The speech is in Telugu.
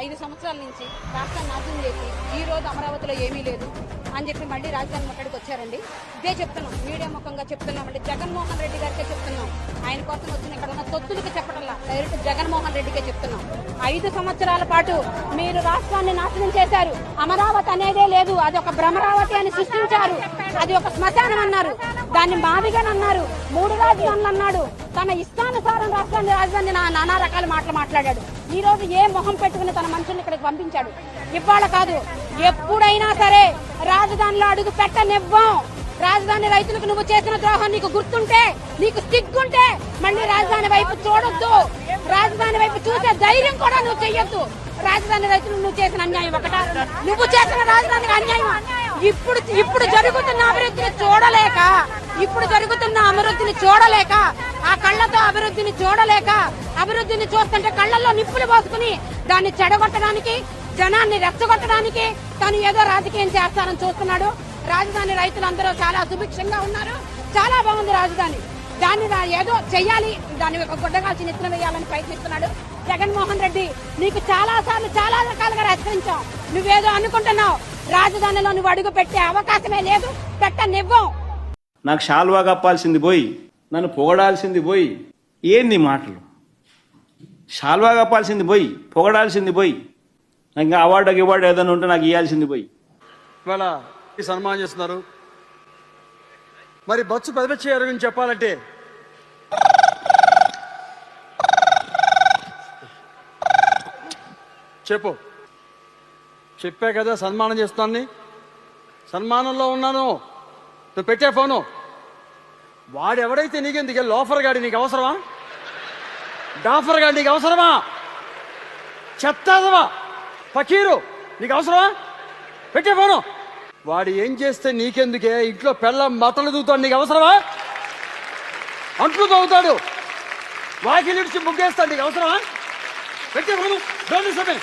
5 సంవత్సరాల నుంచి రాష్ట్రాన్ని నాశనం చేసి ఈ రోజు అమరావతిలో ఏమీ లేదు అని చెప్పి మళ్ళీ రాజధాని ముట్టడికి వచ్చారండి. ఇదే చెప్తున్నాం, మీడియా ముఖంగా చెప్తున్నామండి. జగన్మోహన్ రెడ్డి గారికే చెప్తున్నాం. ఆయన కోసం వచ్చిన ఇక్కడ ఉన్న తొత్తులకి చెప్పడంలా, డైరెక్ట్ జగన్మోహన్ రెడ్డికే చెప్తున్నాం. 5 సంవత్సరాల పాటు మీరు రాష్ట్రాన్ని నాశనం చేశారు. అమరావతి అనేదే లేదు, అది ఒక భ్రమరావతి అని సృష్టించారు. అది ఒక శ్మశానం అన్నారు, దాన్ని మావిగన్ అన్నారు, 3 రాజధానులు అన్నాడు. తన ఇష్టానుసారం రాష్ట్రాన్ని రాజధాని నానా రకాల మాటలు మాట్లాడాడు. ఈ రోజు ఏ మొహం పెట్టుకుని తన మనుషుల్ని ఇక్కడికి పంపించాడు? ఇవాళ కాదు, ఎప్పుడైనా సరే రాజధానిలో అడుగు పెట్టనివ్వం. రాజధాని రైతులకు నువ్వు చేసిన ద్రోహం నీకు గుర్తుంటే, నీకు సిగ్గుంటే మళ్ళీ రాజధాని వైపు చూడొద్దు. రాజధాని వైపు చూసే ధైర్యం కూడా నువ్వు చెయ్యొద్దు. రాజధాని రైతులు నువ్వు చేసిన అన్యాయం ఒకట, నువ్వు చేసిన రాజధానికి అన్యాయం. ఇప్పుడు జరుగుతున్న అభివృద్ధిని చూడలేక, ఆ కళ్లతో అభివృద్ధిని చూడలేక, అభివృద్ధిని చూస్తుంటే కళ్లల్లో నిప్పులు పోసుకుని దాన్ని చెడగొట్టడానికి, జనాన్ని రెచ్చగొట్టడానికి తను ఏదో రాజకీయం చేస్తానని చూస్తున్నాడు. రాజధాని రైతులందరూ చాలా సుభిక్షంగా ఉన్నారు, చాలా బాగుంది రాజధాని. దాన్ని ఏదో చెయ్యాలి, దాన్ని ఒక గుడ్డగాల్చి నెత్తిన వేయాలని ప్రయత్నిస్తున్నాడు జగన్మోహన్ రెడ్డి. నీకు చాలా సార్లు చాలా రకాలుగా హెచ్చరించాం. నువ్వేదో అనుకుంటున్నావు, రాజధానిలో నువ్వు అడుగు పెట్టే అవకాశమే లేదు, పెట్టనివ్వం. నాకు శాల్వా కప్పాల్సింది పోయి, నన్ను పొగడాల్సింది పోయి, ఏంది మాటలు? శాల్వా కప్పాల్సింది పోయి, పొగడాల్సింది పోయి, నాకు ఇంకా అవార్డు ఏదైనా ఉంటే నాకు ఇవ్వాల్సింది పోయి. ఇవాళ ఈ సన్మానం చేస్తున్నారు. మరి బొత్స పెదపచ్చి గురించి చెప్పాలంటే చెప్పా కదా సన్మానం చేస్తాను, సన్మానంలో ఉన్నాను. నువ్వు పెట్టే ఫోను. వాడు ఎవడైతే నీకెందుకు? లోఫర్ గాడి నీకు అవసరమా? డాఫర్ గాడి నీకు అవసరమా? చెప్తాదవా ఫకీరు నీకు అవసరమా? పెట్టే ఫోను. వాడు ఏం చేస్తే నీకెందుకే? ఇంట్లో పెళ్ళం మతలు దూతాడు, నీకు అవసరమా? అంట్లు తవ్వుతాడు, వాకిలిడిచి ముగ్గేస్తాడు, నీకు అవసరమా? పెట్టే ఫోను. Don't disturb me.